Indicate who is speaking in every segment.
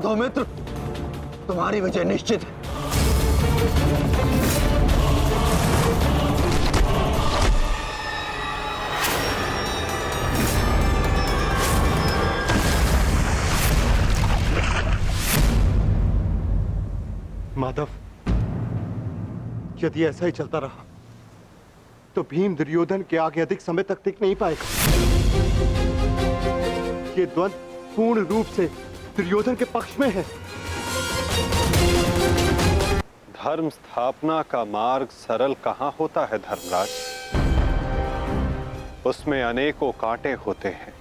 Speaker 1: माधव मित्र, तुम्हारी विजय निश्चित है।
Speaker 2: माधव, यदि ऐसा ही चलता रहा तो भीम दुर्योधन के आगे अधिक समय तक टिक नहीं पाएगा। ये द्वंद्व पूर्ण रूप से दुर्योधन के पक्ष में है।
Speaker 3: धर्म स्थापना का मार्ग सरल कहां होता है धर्मराज? उसमें अनेकों कांटे होते हैं,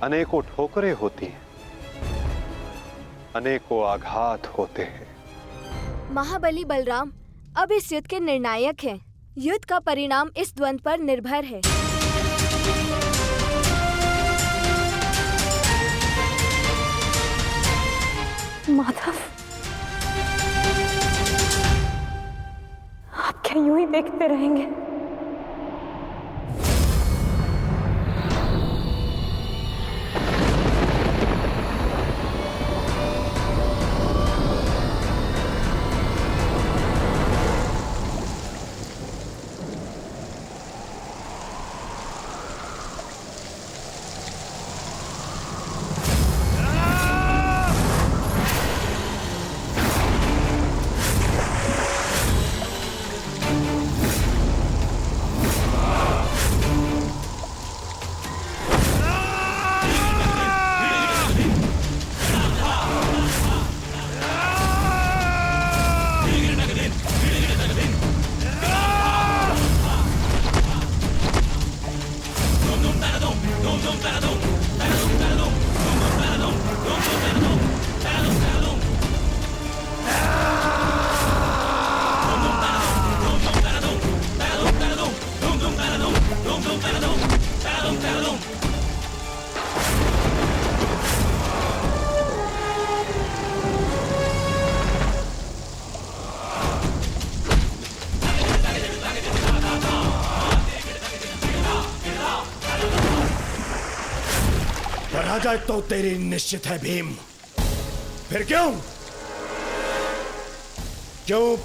Speaker 3: अनेकों ठोकरें होती हैं, अनेकों आघात होते हैं।
Speaker 4: महाबली बलराम अब इस युद्ध के निर्णायक हैं। युद्ध का परिणाम इस द्वंद्व पर निर्भर है।
Speaker 5: माधव, आप क्या यूं ही देखते रहेंगे?
Speaker 6: पराजय तो तेरी निश्चित है भीम। फिर क्यों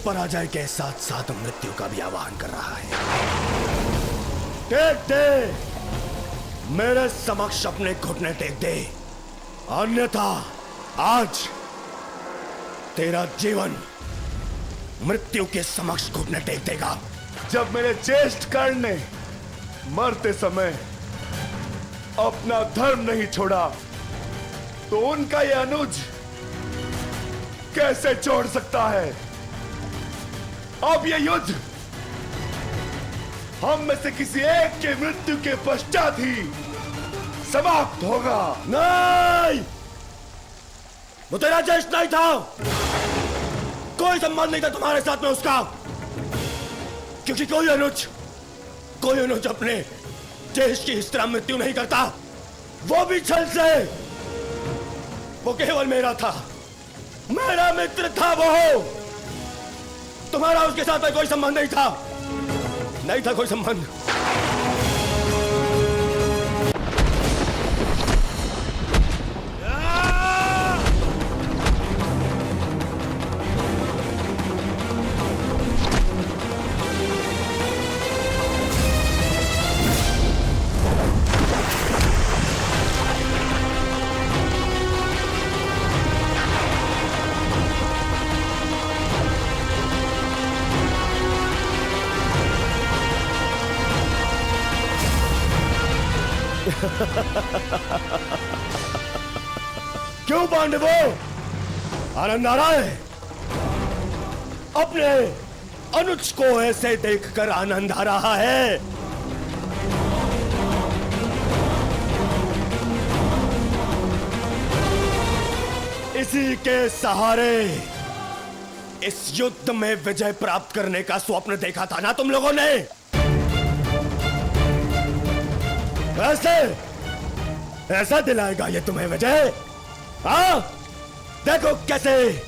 Speaker 6: पराजय के साथ साथ मृत्यु का भी आह्वान कर रहा है? टेक दे, मेरे समक्ष अपने घुटने टेक दे, अन्यथा आज तेरा जीवन मृत्यु के समक्ष घुटने टेक देगा।
Speaker 7: जब मेरे ज्येष्ठ कर्ण ने मरते समय अपना धर्म नहीं छोड़ा तो उनका यह अनुज कैसे छोड़ सकता है? अब यह युद्ध हम में से किसी एक के मृत्यु के पश्चात ही समाप्त होगा।
Speaker 6: नहीं, वो तेरा ज्येष्ठ नहीं था, कोई संबंध नहीं था तुम्हारे साथ में उसका, क्योंकि कोई अनुज अपने देश की इस तरह मृत्यु नहीं करता, वो भी छल से। वो केवल मेरा था, मेरा मित्र था वो। तुम्हारा उसके साथ में कोई संबंध नहीं था कोई संबंध। क्यों पांडवों, आनंद आ रहा है? अपने अनुज को ऐसे देखकर आनंद आ रहा है? इसी के सहारे इस युद्ध में विजय प्राप्त करने का स्वप्न देखा था ना तुम लोगों ने? ऐसा दिलाएगा ये तुम्हें विजय? हाँ, देखो कैसे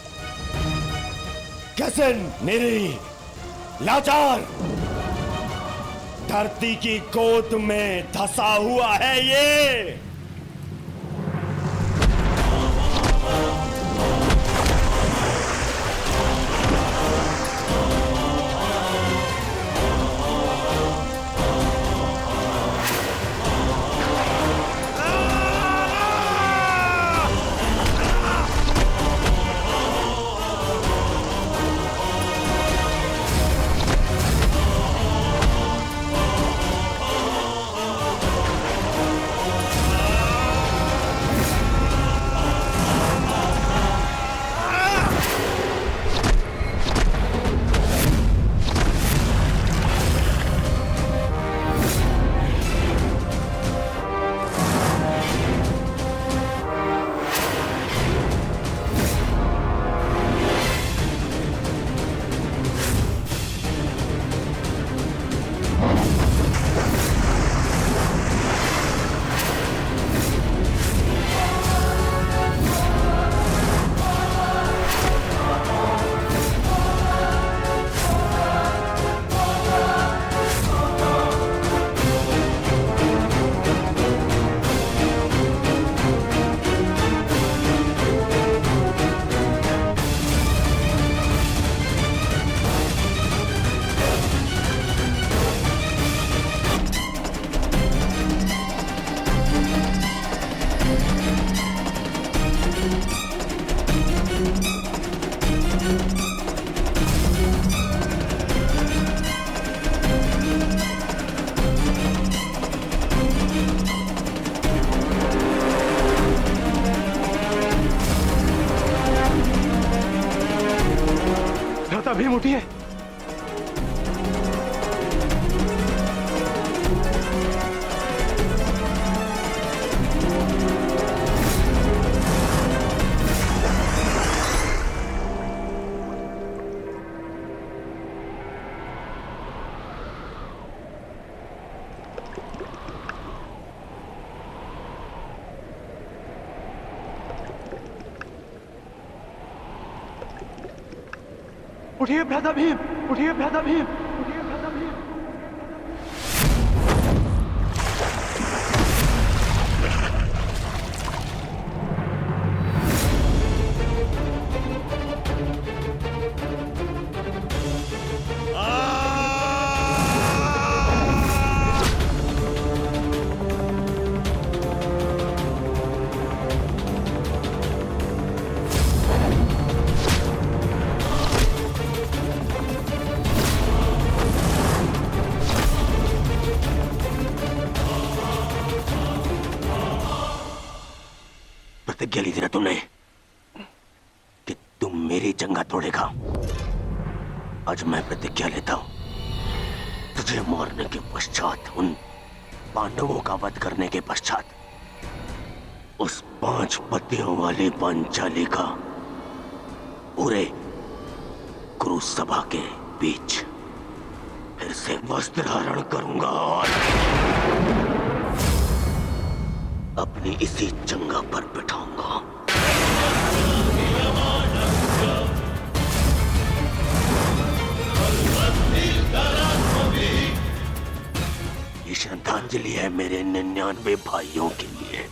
Speaker 6: निरी लाचार धरती की गोद में धंसा हुआ है ये।
Speaker 2: भीम उठिए। उठिए भ्राता भीम, उठिए भ्राता भीम, उठिए भ्राता भीम।
Speaker 1: प्रतिज्ञा ली थी ना तुमने कि तुम मेरी जंगा तोड़ेगा। आज मैं प्रतिज्ञा लेता हूं, तुझे मारने के पश्चात, उन पांडवों का वध करने के पश्चात, उस 5 पतियों वाली पांचाली का पूरे कुरुसभा के बीच फिर से वस्त्र हरण करूंगा और अपनी इसी जंगा पर बिठाऊंगा। ये श्रद्धांजलि है मेरे 99 भाइयों के लिए।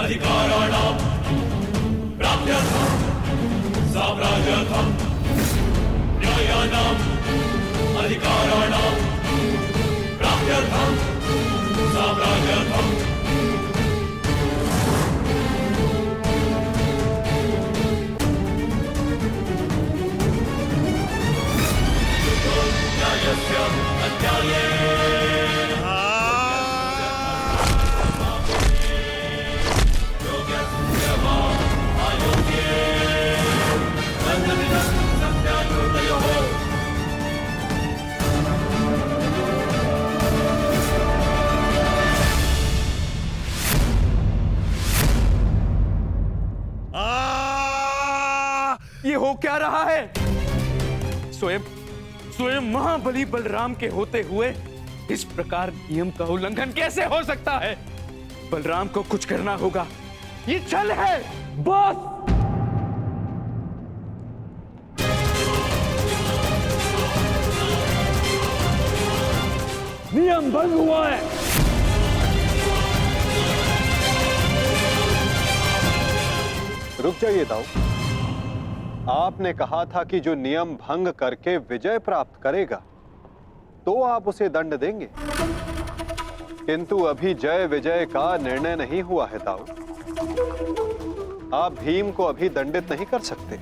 Speaker 6: अधिकाराणां प्राप्त्यर्थं साम्राज्यर्थं न्यायानां अधिकाराणां प्राप्त्यर्थं साम्राज्यर्थं न्यायस्य अन्याये
Speaker 8: ये हो क्या रहा है? स्वयं स्वयं महाबली बलराम के होते हुए इस प्रकार नियम का उल्लंघन कैसे हो सकता है? बलराम को कुछ करना होगा। ये छल है बॉस। नियम भंग हुआ है।
Speaker 3: रुक जाइए दाऊ। आपने कहा था कि जो नियम भंग करके विजय प्राप्त करेगा तो आप उसे दंड देंगे, किंतु अभी जय विजय का निर्णय नहीं हुआ है दाऊ। आप भीम को अभी दंडित नहीं कर सकते।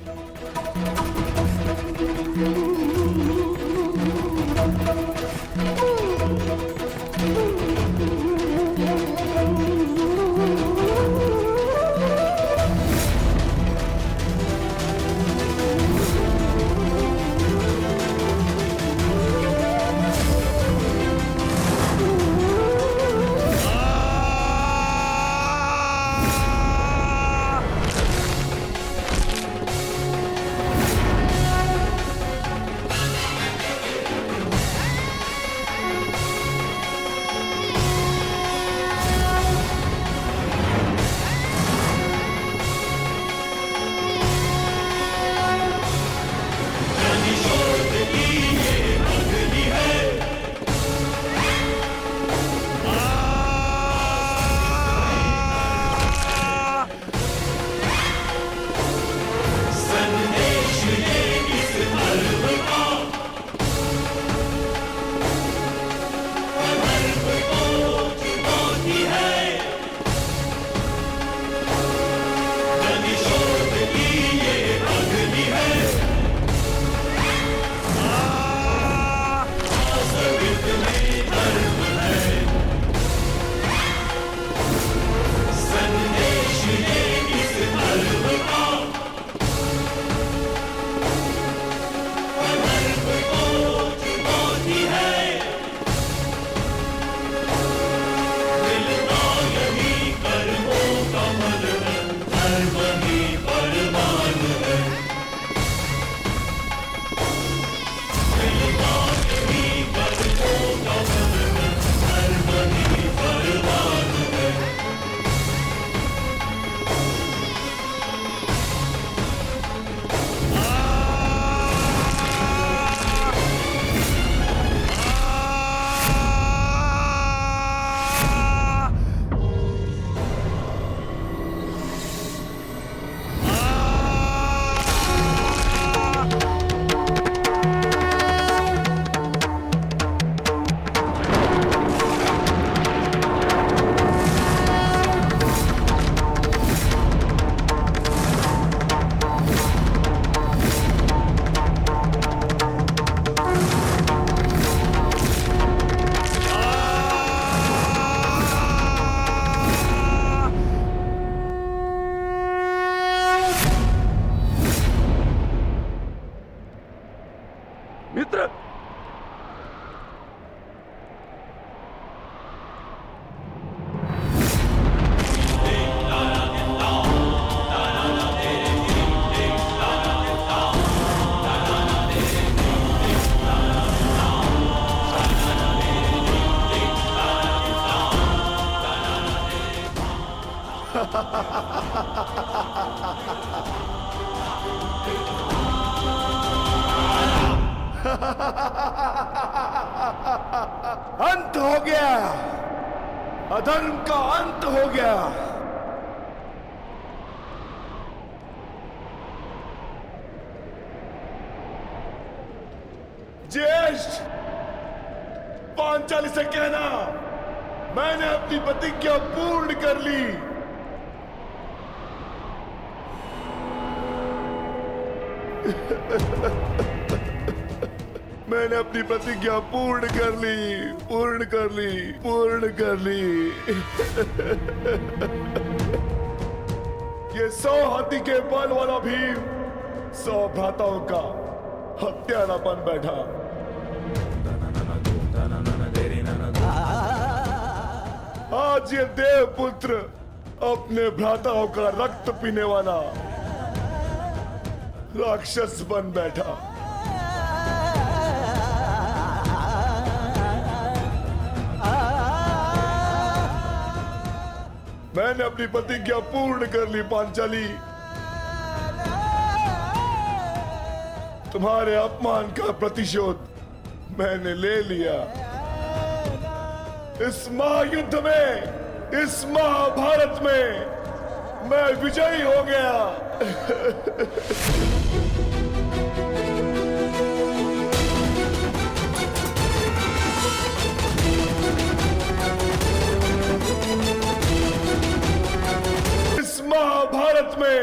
Speaker 8: मित्र,
Speaker 7: अंत हो गया, अधर्म का अंत हो गया। पांचाली से कहना मैंने अपनी प्रतिज्ञा पूर्ण कर ली। मैंने अपनी प्रतिज्ञा पूर्ण कर ली, पूर्ण कर ली, पूर्ण कर ली। ये 100 हाथी के बल वाला भीम 100 भ्राताओं का हत्यारा बन बैठा। आज ये देवपुत्र अपने भ्राताओं का रक्त पीने वाला राक्षस बन बैठा। मैंने अपनी प्रतिज्ञा पूर्ण कर ली पांचाली। तुम्हारे अपमान का प्रतिशोध मैंने ले लिया। इस महायुद्ध में, इस महाभारत में मैं विजयी हो गया। इस महाभारत में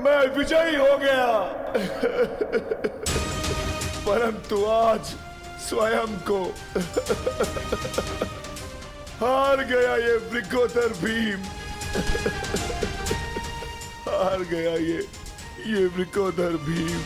Speaker 7: मैं विजयी हो गया। परंतु आज स्वयं को हार गया ये वृकोदर भीम। हार गया ये वृकोदर भीम।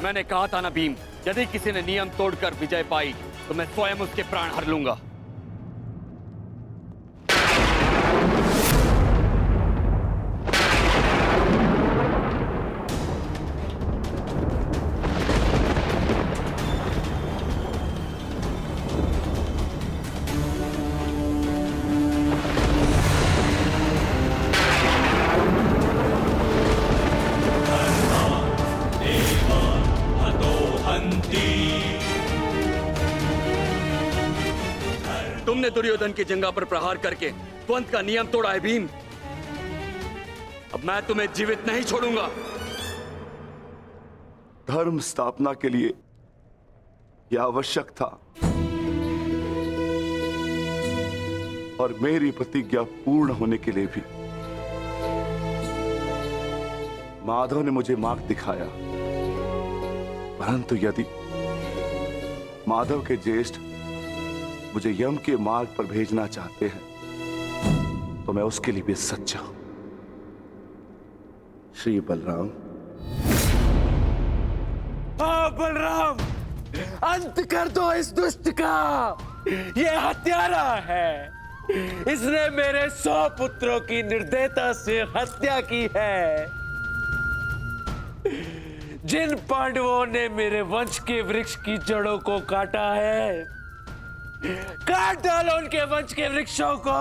Speaker 8: मैंने कहा था ना भीम, यदि किसी ने नियम तोड़कर विजय पाई तो मैं स्वयं उसके प्राण हर लूंगा। तुमने दुर्योधन की जंगा पर प्रहार करके द्वंद का नियम तोड़ा है भीम। अब मैं तुम्हें जीवित नहीं छोड़ूंगा।
Speaker 7: धर्म स्थापना के लिए यह आवश्यक था और मेरी प्रतिज्ञा पूर्ण होने के लिए भी माधव ने मुझे मार्ग दिखाया। परंतु यदि माधव के ज्येष्ठ मुझे यम के मार्ग पर भेजना चाहते हैं तो मैं उसके लिए भी सच्चा हूं। श्री बलराम।
Speaker 8: हाँ बलराम, अंत कर दो इस दुष्ट का। ये हत्यारा है। इसने मेरे 100 पुत्रों की निर्दयता से हत्या की है। जिन पांडवों ने मेरे वंश के वृक्ष की जड़ों को काटा है, काट डालो उनके वंश के वृक्षों को।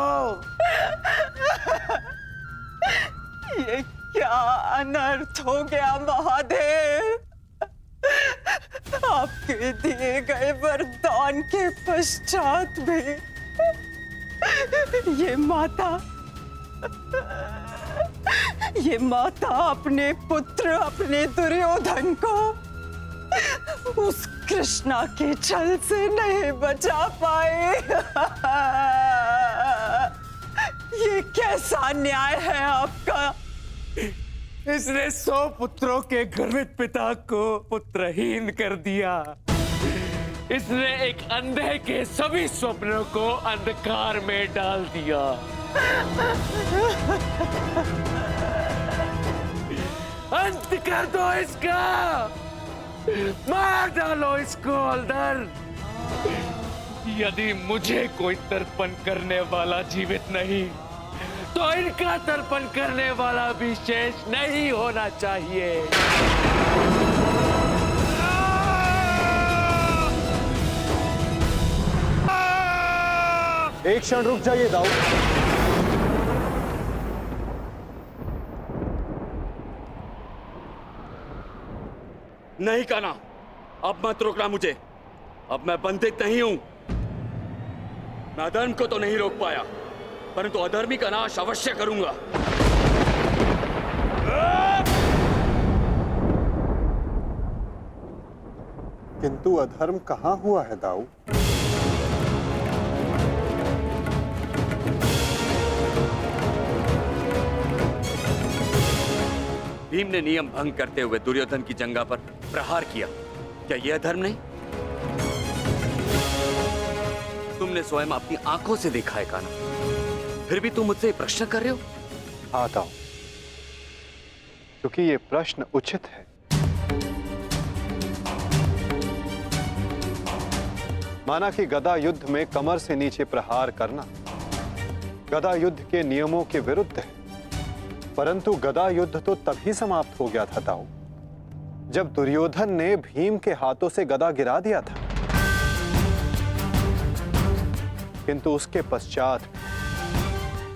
Speaker 9: ये क्या अनर्थ हो गया महादेव। आपके दिए गए वरदान के पश्चात भी ये माता अपने पुत्र, अपने दुर्योधन को उस कृष्णा के छल से नहीं बचा पाए। ये कैसा न्याय है आपका।
Speaker 8: इसने 100 पुत्रों के गर्वित पिता को पुत्रहीन कर दिया। इसने एक अंधे के सभी स्वप्नों को अंधकार में डाल दिया। अंत कर दो इसका। मार डालो इसको अंदर। यदि मुझे कोई तर्पण करने वाला जीवित नहीं तो इनका तर्पण करने वाला भी शेष नहीं होना चाहिए।
Speaker 3: एक क्षण रुक जाइए दाऊद।
Speaker 8: नहीं कान्हा, अब मत रोकना मुझे। अब मैं बंदित नहीं हूं। मैं अधर्म को तो नहीं रोक पाया, परंतु अधर्मी का नाश अवश्य करूंगा।
Speaker 3: किंतु अधर्म कहां हुआ है दाऊ?
Speaker 8: भीम ने नियम भंग करते हुए दुर्योधन की जंघा पर प्रहार किया, क्या यह अधर्म नहीं? तुमने स्वयं अपनी आंखों से देखा है कान्हा, फिर भी तुम मुझसे प्रश्न कर रहे हो?
Speaker 3: हाँ दाऊ, क्योंकि ये प्रश्न उचित है। माना कि गदा युद्ध में कमर से नीचे प्रहार करना गदा युद्ध के नियमों के विरुद्ध है, परंतु गदा युद्ध तो तभी समाप्त हो गया था दाऊ, जब दुर्योधन ने भीम के हाथों से गदा गिरा दिया था। किंतु उसके पश्चात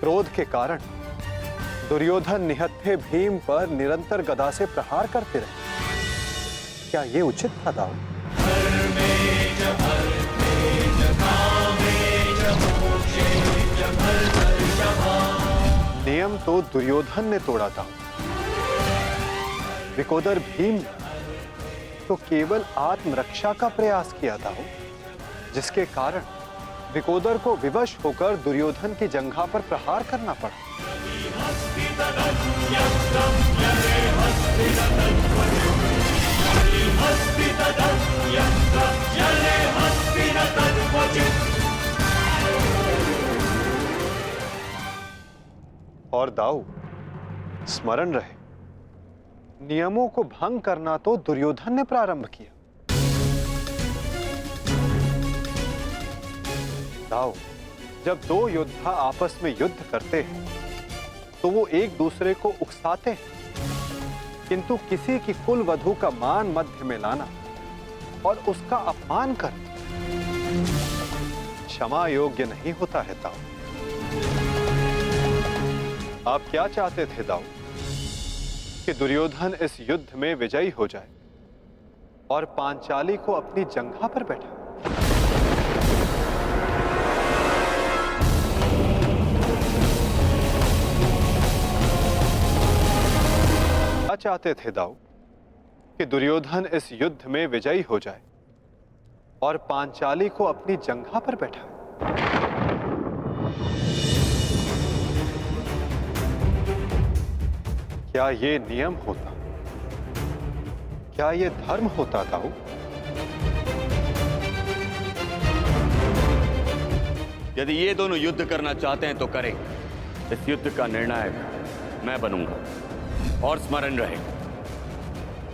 Speaker 3: क्रोध के कारण दुर्योधन निहत्थे भीम पर निरंतर गदा से प्रहार करते रहे। क्या यह उचित था दाऊ? नियम तो दुर्योधन ने तोड़ा था, विकोदर भीम तो केवल आत्मरक्षा का प्रयास किया था, जिसके कारण विकोदर को विवश होकर दुर्योधन की जंघा पर प्रहार करना पड़ा। और दाऊ, स्मरण रहे, नियमों को भंग करना तो दुर्योधन ने प्रारंभ किया। दाऊ, जब दो योद्धा आपस में युद्ध करते हैं तो वो एक दूसरे को उकसाते हैं, किंतु किसी की कुल वधू का मान मध्य में लाना और उसका अपमान कर क्षमा योग्य नहीं होता है दाऊ। आप क्या चाहते थे दाऊ? कि दुर्योधन इस युद्ध में विजयी हो जाए और पांचाली को अपनी जंघा पर बैठा। क्या चाहते थे दाऊ? कि दुर्योधन इस युद्ध में विजयी हो जाए और पांचाली को अपनी जंघा पर बैठा। क्या ये नियम होता? क्या ये धर्म होता दाऊ?
Speaker 8: यदि ये दोनों युद्ध करना चाहते हैं तो करें। इस युद्ध का निर्णायक मैं बनूंगा। और स्मरण रहे,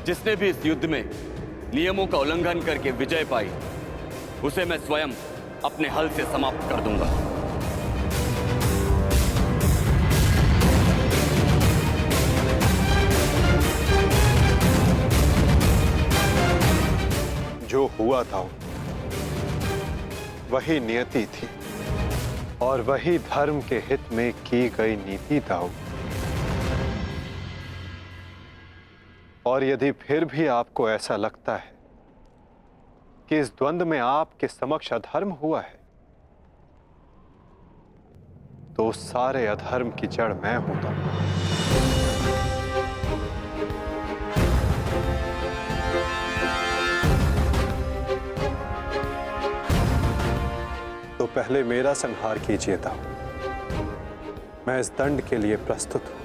Speaker 8: जिसने भी इस युद्ध में नियमों का उल्लंघन करके विजय पाई, उसे मैं स्वयं अपने हल से समाप्त कर दूंगा।
Speaker 3: जो हुआ था वही नियति थी और वही धर्म के हित में की गई नीति था। और यदि फिर भी आपको ऐसा लगता है कि इस द्वंद्व में आपके समक्ष अधर्म हुआ है, तो उस सारे अधर्म की जड़ मैं होता हूं। तो पहले मेरा संहार कीजिए दाऊ। मैं इस दंड के लिए प्रस्तुत हूं।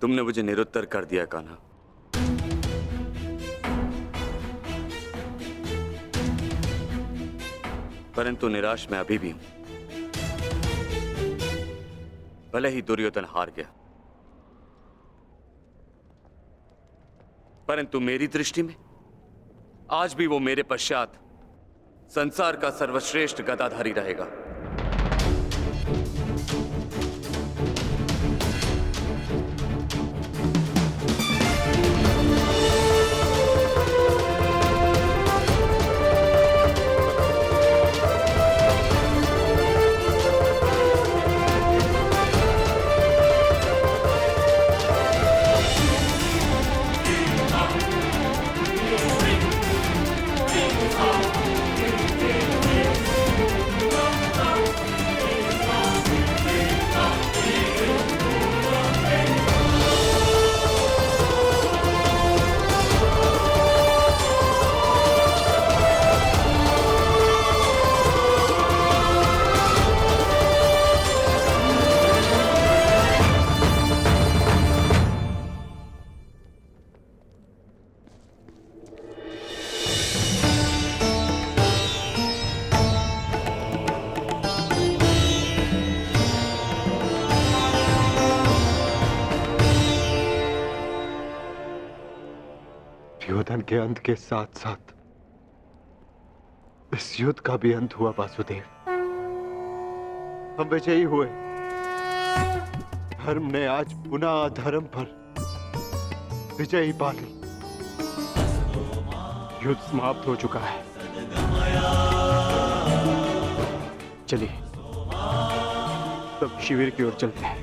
Speaker 8: तुमने मुझे निरुत्तर कर दिया कान्हा। परंतु निराश मैं अभी भी हूं। भले ही दुर्योधन हार गया, परंतु मेरी दृष्टि में आज भी वो मेरे पश्चात संसार का सर्वश्रेष्ठ गदाधारी रहेगा।
Speaker 2: दुर्योधन के अंत के साथ साथ इस युद्ध का भी अंत हुआ वासुदेव। हम विजयी हुए। धर्म ने आज पुनः अधर्म पर विजयी पा ली। युद्ध समाप्त हो चुका है। चलिए सब शिविर की ओर चलते हैं।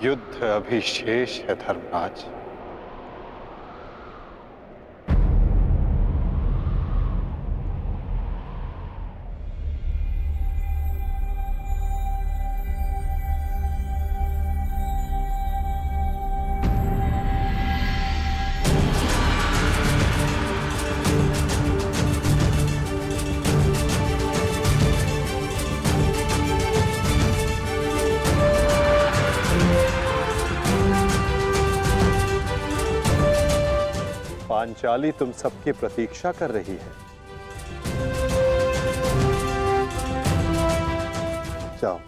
Speaker 3: युद्ध अभी शेष है धर्मराज। पांचाली तुम सबकी प्रतीक्षा कर रही है। जाओ।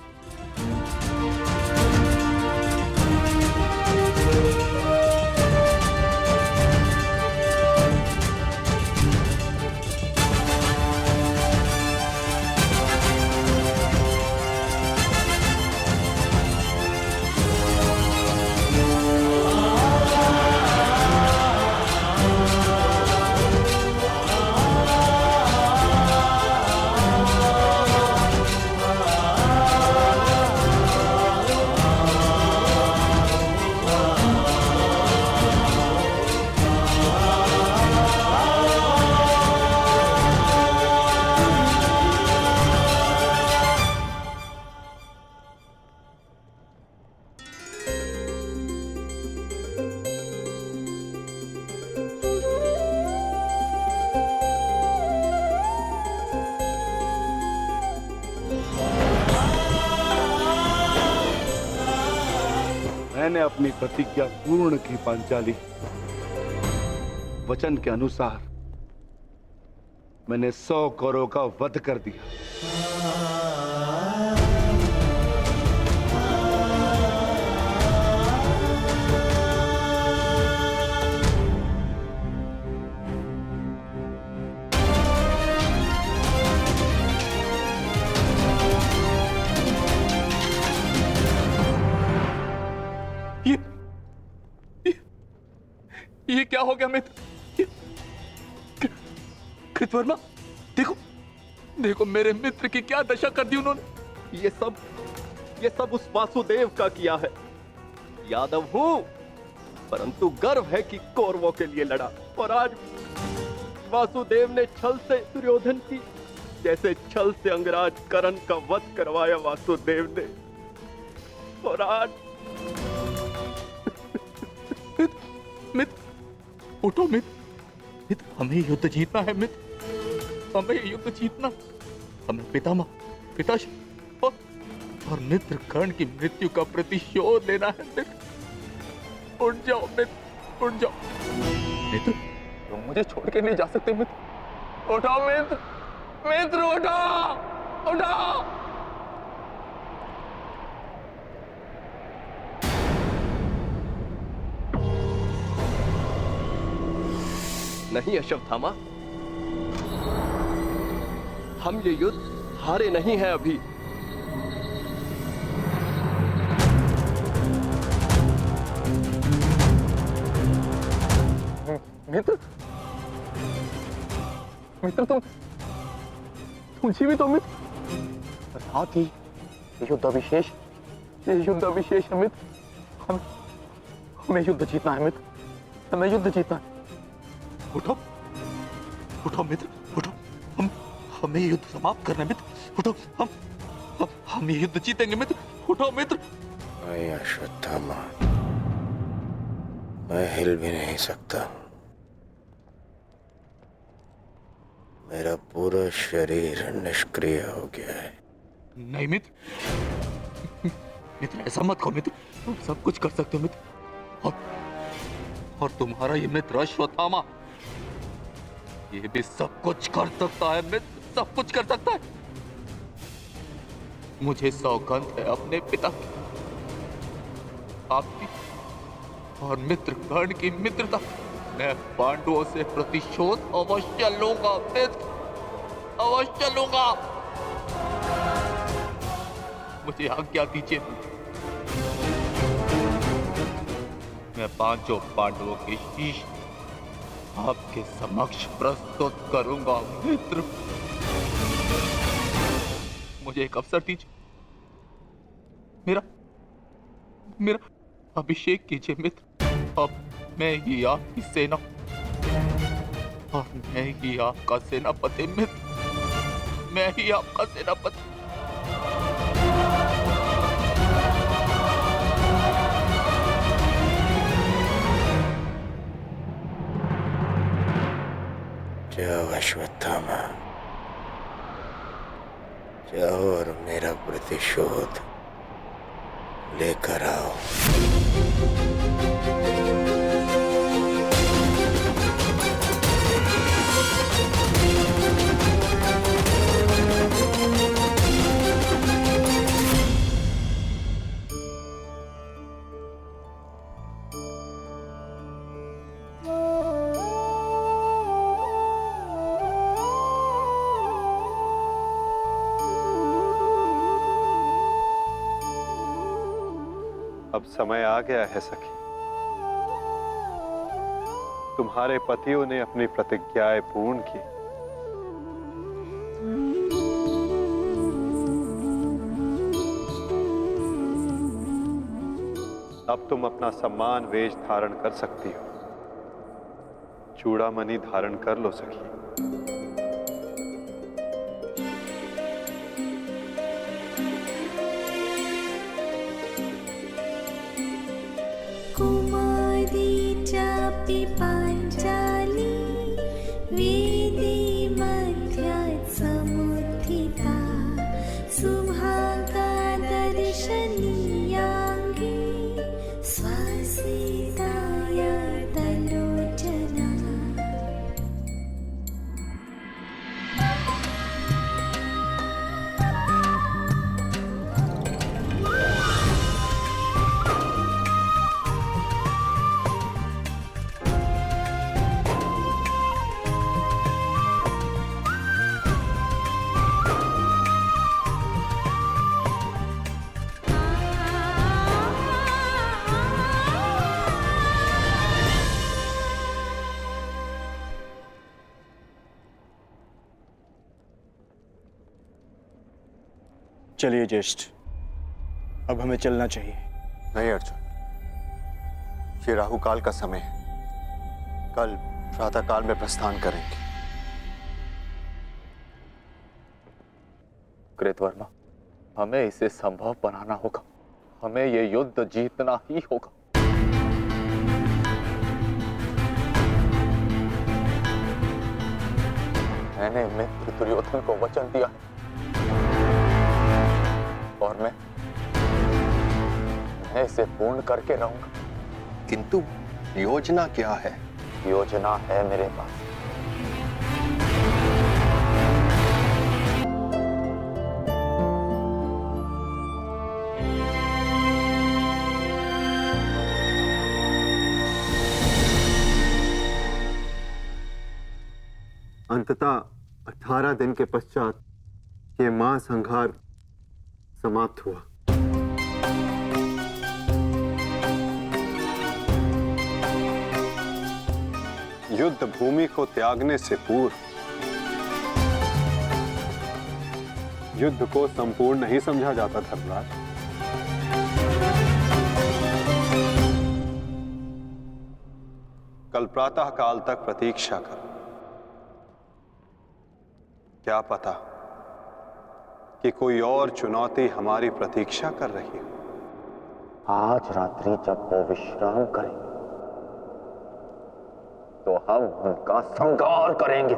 Speaker 7: मैंने अपनी प्रतिज्ञा पूर्ण की पांचाली। वचन के अनुसार मैंने 100 कौरवों का वध कर दिया।
Speaker 8: ये क्या हो गया मित्र? कृतवर्मा, देखो देखो मेरे मित्र की क्या दशा कर दी उन्होंने।
Speaker 10: ये सब उस वासुदेव का किया है। यादव हूं, परंतु गर्व है कि कौरवों के लिए लड़ा। और आज वासुदेव ने छल से दुर्योधन की, जैसे छल से अंगराज कर्ण का वध करवाया वासुदेव ने। और आज
Speaker 8: मित्र उठो मित्र, हमें युद्ध जीतना है मित्र, हमें युद्ध जीतना। हमें पिताश्री और मित्र कर्ण की मृत्यु का प्रतिशोध लेना है मित्र। उठ जाओ मित्र, उठ जाओ मित्र, तुम मुझे छोड़ के नहीं जा सकते मित्र। उठाओ मित्र, मित्र उठाओ, उठाओ।
Speaker 10: नहीं अश्वत्थामा, हम ये युद्ध हारे नहीं हैं अभी।
Speaker 8: मित्र, मित्र तुम जीवित हो मित्र। साथ ही युद्ध अभिशेष है मित्र। हमें युद्ध जीतना है मित्र, हमें युद्ध जीतना है। उठो, उठो मित्र, उठो। हमें युद्ध समाप्त करना है मित्र। उठो, हम ये युद्ध जीतेंगे मित्र। उठो मित्र।
Speaker 11: नहीं अश्वत्थामा, मैं हिल भी नहीं सकता। मेरा पूरा शरीर निष्क्रिय हो गया है।
Speaker 8: नहीं मित्र, मित्र ऐसा मत कहो मित्र। तुम सब कुछ कर सकते हो मित्र। और तुम्हारा ये मित्र अश्वत्थामा, ये भी सब कुछ कर सकता है मित्र, सब कुछ कर सकता है। मुझे सौगंध है अपने पिता की, आपकी और मित्र कर्ण की मित्रता। मैं पांडवों से प्रतिशोध अवश्य लूंगा मित्र, अवश्य लूंगा। मुझे आज्ञा दीजिए, मैं पांचों पांडवों के शीश आपके समक्ष प्रस्तुत करूंगा मित्र। मुझे एक अवसर दीजिए, मेरा अभिषेक कीजिए मित्र। अब मैं ही आपकी सेना और मैं ही आपका सेनापति मित्र, मैं ही आपका सेनापति।
Speaker 11: जाओ अश्वत्थामा, जाओ और मेरा प्रतिशोध लेकर आओ।
Speaker 3: अब समय आ गया है सखी, तुम्हारे पतियों ने अपनी प्रतिज्ञाएं पूर्ण की। अब तुम अपना सम्मान वेश धारण कर सकती हो। चूड़ामणि धारण कर लो सखी।
Speaker 12: पांचाली वेदी मध्यात् समुत्थिता सुभागा दर्शनीयाङ्गी स्वसिताय तलोचना।
Speaker 13: चलिए ज्येष्ठ, अब हमें चलना चाहिए।
Speaker 2: नहीं अर्जुन, ये राहुकाल का समय है। कल प्रातःकाल में प्रस्थान करेंगे।
Speaker 8: कृतवर्मा, हमें इसे संभव बनाना होगा। हमें ये युद्ध जीतना ही होगा। मैंने मित्र दुर्योधन को वचन दिया है और मैं
Speaker 2: मैं इसे पूर्ण करके रहूंगा।
Speaker 11: किंतु योजना क्या है?
Speaker 2: योजना है मेरे पास।
Speaker 3: अंततः 18 दिन के पश्चात ये महासंहार समाप्त हुआ। युद्ध भूमि को त्यागने से पूर्व युद्ध को संपूर्ण नहीं समझा जाता धर्मराज। कल प्रातः काल तक प्रतीक्षा कर, क्या पता कि कोई और चुनौती हमारी प्रतीक्षा कर रही हो।
Speaker 2: आज रात्रि जब वो विश्राम करें तो हम उनका संहार करेंगे।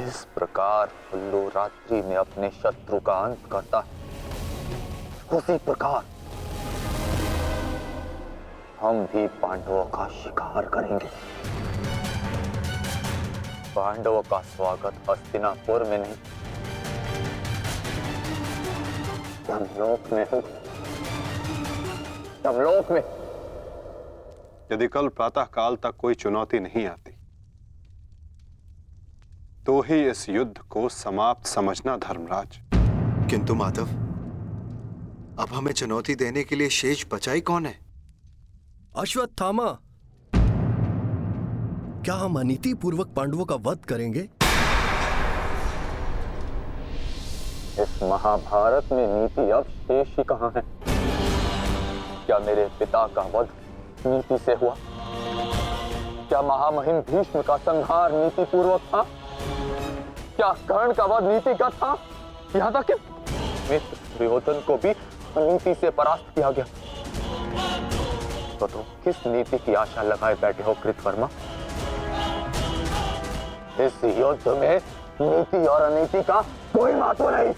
Speaker 2: इस प्रकार उल्लू रात्रि में अपने शत्रु का अंत करता है, उसी प्रकार हम भी पांडवों का शिकार करेंगे। पांडवों का स्वागत हस्तिनापुर में नहीं, यमलोक में होगा। यमलोक में।
Speaker 3: यदि कल प्रातः काल तक कोई चुनौती नहीं आती तो ही इस युद्ध को समाप्त समझना धर्मराज।
Speaker 11: किंतु माधव, अब हमें चुनौती देने के लिए शेष बचा ही कौन है?
Speaker 6: अश्वत्थामा। क्या हम अनीति पूर्वक पांडवों का वध करेंगे?
Speaker 2: इस महाभारत में नीति अब शेष ही कहां है? क्या मेरे पिता का वध नीति से हुआ? क्या महामहिम भीष्म का संहार नीति पूर्वक था? क्या कर्ण का वध नीतिगत था? यहाँ तक कि मित्र दुर्योधन को भी अनीति से परास्त किया गया। तो तुम किस नीति की आशा लगाए बैठे हो कृतवर्मा? इस युद्ध में नीति और अनीति का कोई महत्व नहीं।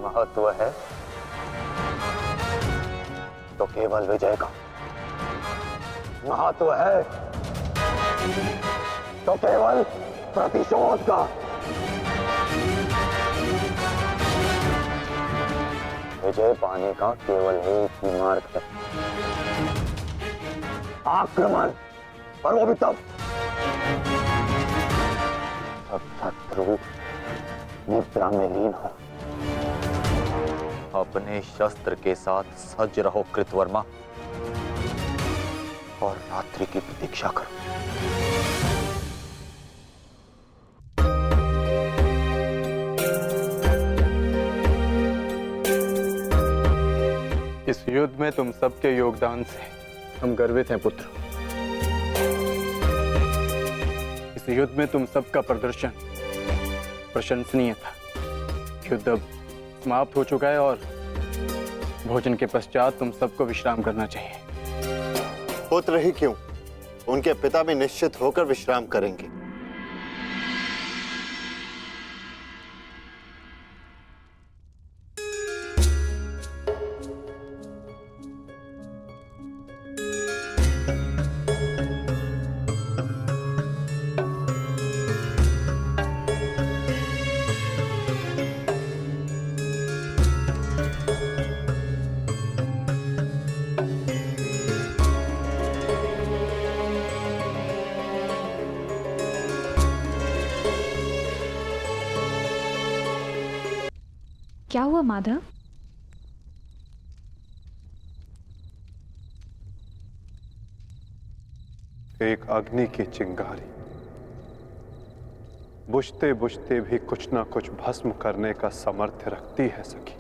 Speaker 2: महत्व है तो केवल विजय का। महत्व है तो केवल प्रतिशोध का। विजय पाने का केवल एक ही मार्ग है, आक्रमण। और वो भी तब जब शत्रु निद्रा में लीन हो। अपने शस्त्र के साथ सज्ज रहो कृतवर्मा, और रात्रि की प्रतीक्षा करो।
Speaker 13: इस युद्ध में तुम सबके योगदान से हम गर्वित हैं पुत्र। इस युद्ध में तुम सबका प्रदर्शन प्रशंसनीय था। युद्ध अब समाप्त हो चुका है और भोजन के पश्चात तुम सबको विश्राम करना चाहिए।
Speaker 2: पुत्र ही क्यों, उनके पिता भी निश्चित होकर विश्राम करेंगे।
Speaker 14: क्या हुआ माधव?
Speaker 3: एक अग्नि की चिंगारी बुझते बुझते भी कुछ ना कुछ भस्म करने का सामर्थ्य रखती है सखी।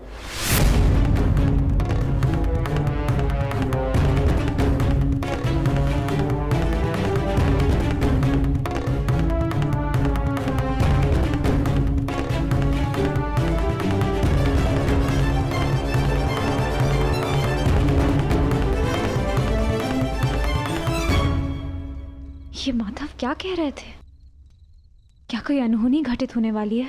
Speaker 14: ये माधव क्या कह रहे थे? क्या कोई अनहोनी घटित होने वाली है?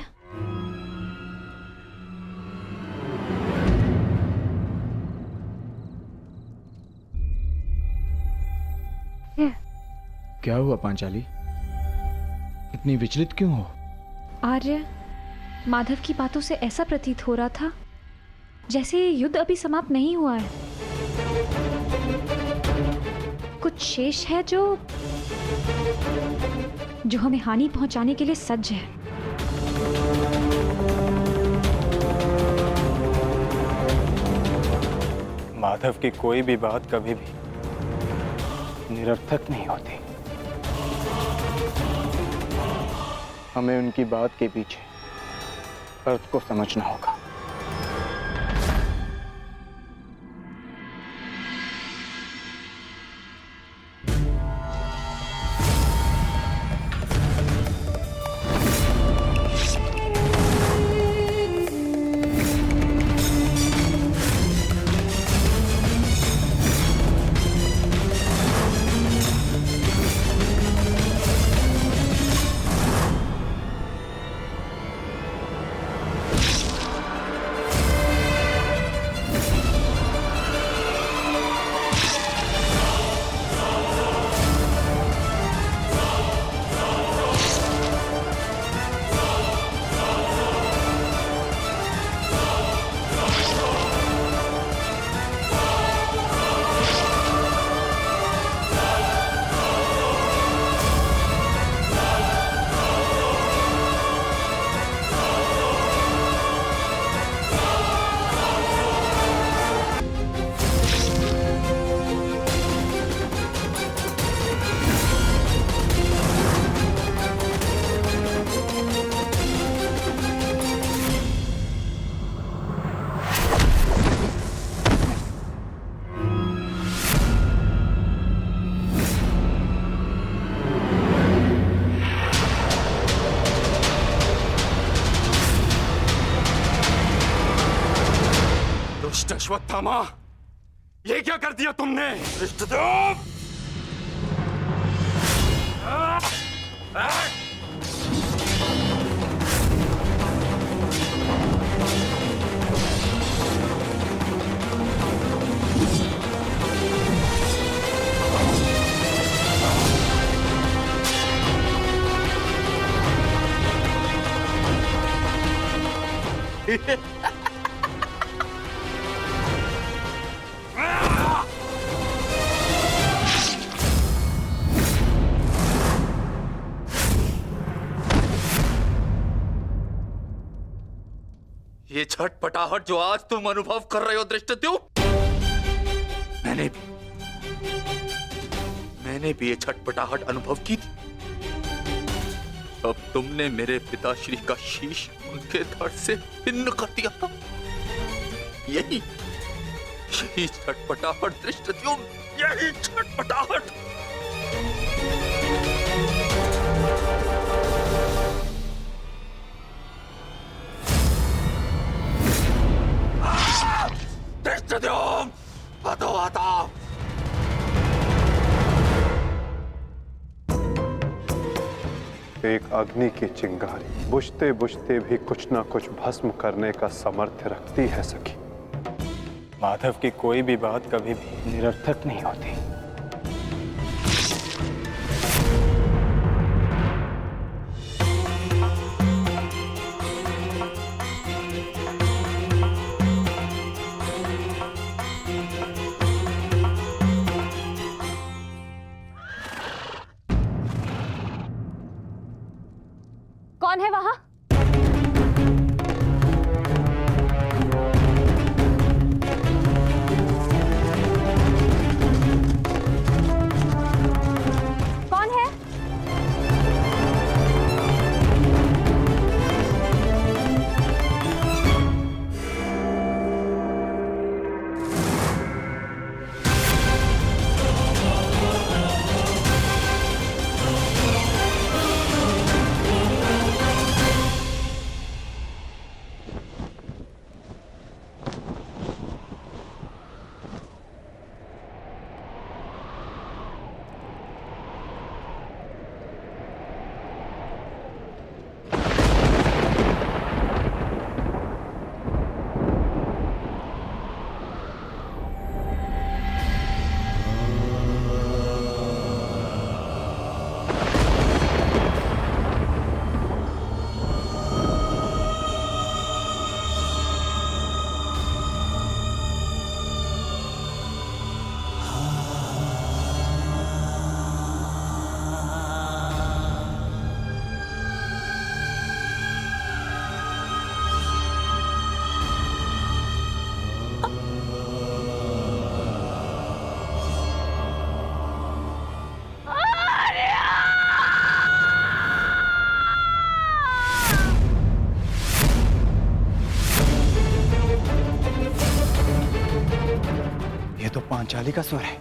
Speaker 15: क्या हुआ पांचाली? इतनी विचलित क्यों हो?
Speaker 14: आर्य, माधव की बातों से ऐसा प्रतीत हो रहा था जैसे ये युद्ध अभी समाप्त नहीं हुआ है। कुछ शेष है जो हमें हानि पहुंचाने के लिए सज्ज है।
Speaker 13: माधव की कोई भी बात कभी भी निरर्थक नहीं होती। हमें उनकी बात के पीछे अर्थ को समझना होगा।
Speaker 8: अश्वत्थामा, ये क्या कर दिया तुमने? धृष्टद्युम्न!
Speaker 2: ये छटपटाहट जो आज तुम अनुभव कर रहे हो धृष्टद्युम्न, मैंने भी ये छटपटाहट अनुभव की थी। अब तुमने मेरे पिताश्री का शीश उनके धड़ से भिन्न कर दिया था। यही छटपटाहट धृष्टद्युम्न, यही छटपटाहट। धृष्टद्युम्न, हटो हटाओ।
Speaker 3: एक अग्नि की चिंगारी बुझते बुझते भी कुछ ना कुछ भस्म करने का सामर्थ्य रखती है सखी।
Speaker 13: माधव की कोई भी बात कभी भी निरर्थक नहीं होती।
Speaker 5: कौन है वहां? कौन है?
Speaker 13: पांचाली का स्वर है।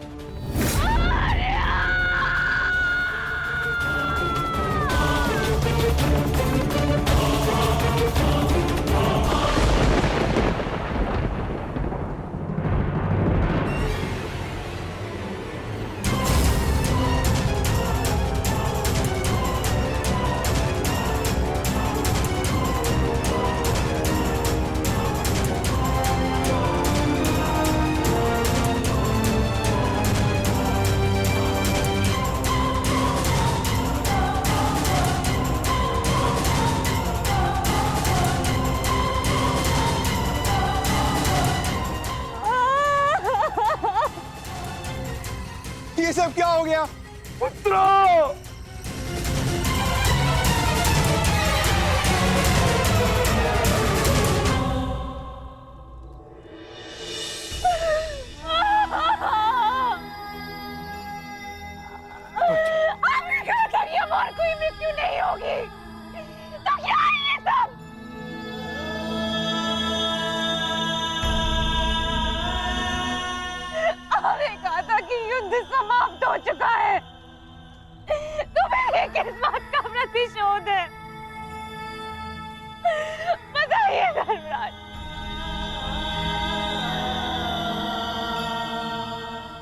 Speaker 3: ये सब क्या हो गया?
Speaker 6: पुत्रो!
Speaker 12: आपने कहा था कि अब और कोई मृत्यु नहीं होगी, तो क्या है ये सब? आपने कहा था कि युद्ध समाप्त हो चुका है, तो मेरे किस बात का प्रतिशोध है? बताइए धर्मराज।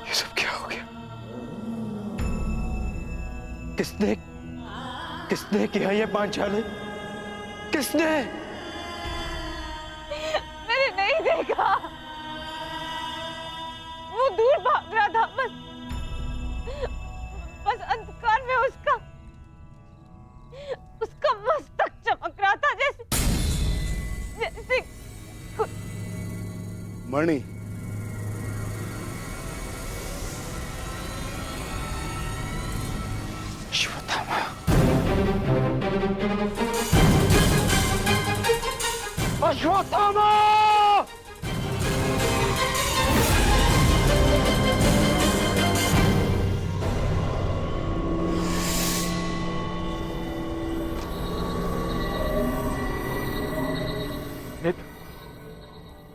Speaker 8: ये सब क्या हो गया? किसने किया ये पांचाली? किसने?
Speaker 12: मैंने नहीं देखा, वो दूर भाग रहा था, बस अंधकार में उसका मस्तक चमक रहा था, जैसे
Speaker 7: मणि,
Speaker 8: अश्वत्थामा, अश्वत्थामा!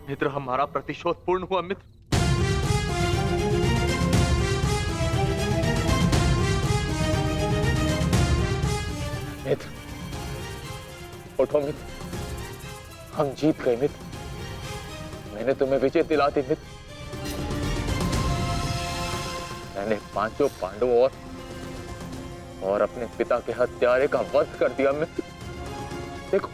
Speaker 10: मित्र, हमारा प्रतिशोध पूर्ण हुआ मित्र।
Speaker 2: मित्र, उठो मित्र, हम जीत गए मित्र। मैंने तुम्हें विजय दिला दी मित्र। मैंने पांचों पांडवों और अपने पिता के हत्यारे का वध कर दिया मित्र। देखो,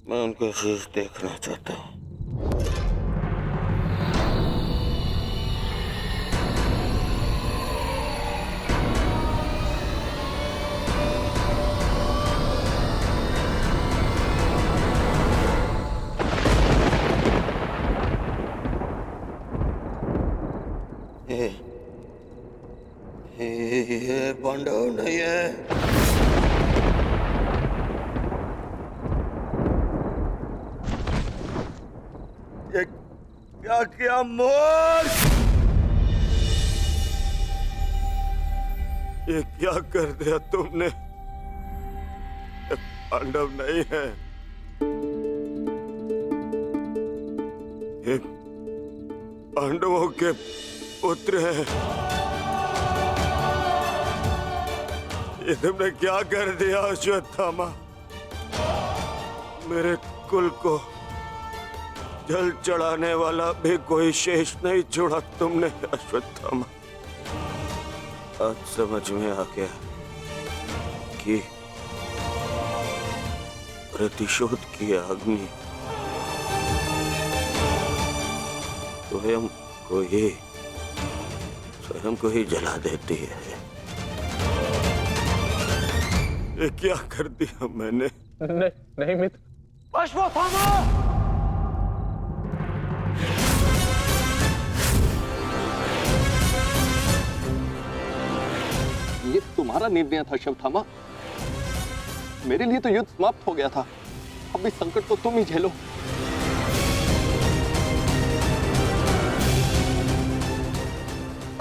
Speaker 1: मैं उनका शीश देखना चाहता हूँ। ये पांडव नहीं है।
Speaker 6: ये क्या किया मूर्ख? ये क्या कर दिया तुमने? ये पांडव नहीं है, ये पांडवों के पुत्र हैं। ये तुमने क्या कर दिया अश्वत्थामा? मेरे कुल को जल चढ़ाने वाला भी कोई शेष नहीं छोड़ा तुमने अश्वत्थामा। आज समझ में आ गया कि प्रतिशोध की अग्नि स्वयं को ही जला देती है। ये क्या कर दिया मैंने?
Speaker 2: नहीं मित्र।
Speaker 8: अश्वत्थामा!
Speaker 10: ये तुम्हारा निर्णय था अश्वत्थामा। मेरे लिए तो युद्ध समाप्त हो गया था। अब इस संकट को तुम ही झेलो।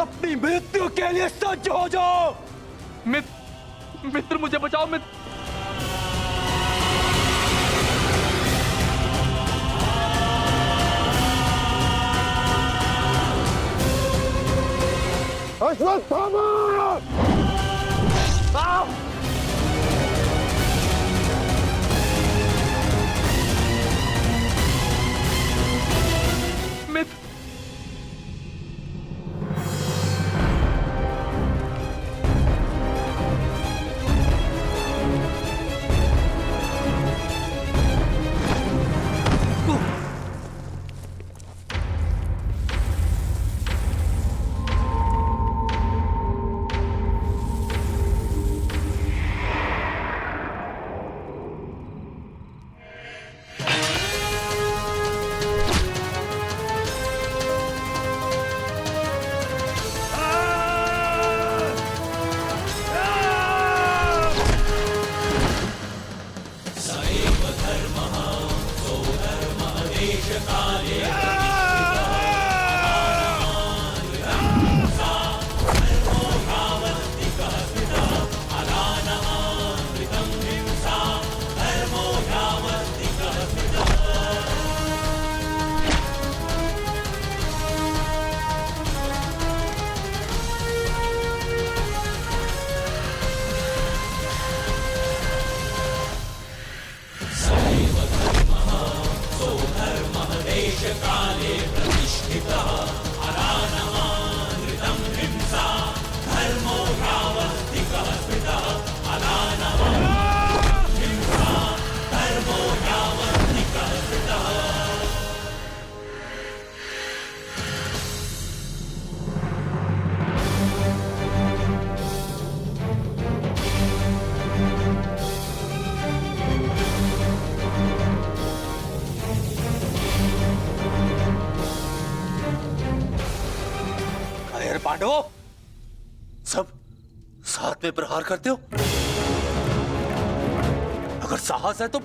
Speaker 8: अपनी मृत्यु के लिए सज्ज हो जाओ। मित्र मुझे बचाओ मित्र।
Speaker 7: अश्वत्थामा!
Speaker 8: मित्र
Speaker 6: पांडवों, सब साथ में प्रहार करते हो? अगर साहस है तो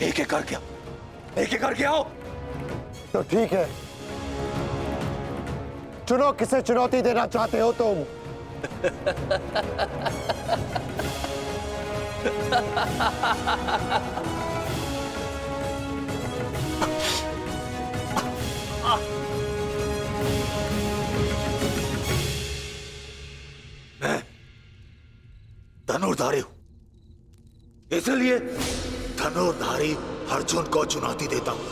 Speaker 6: एक एक करके आओ।
Speaker 7: तो ठीक है, चुनो किसे चुनौती देना चाहते हो तुम।
Speaker 6: मैं धनुर्धारी हूं, इसलिए धनुर्धारी अर्जुन को चुनौती देता हूं।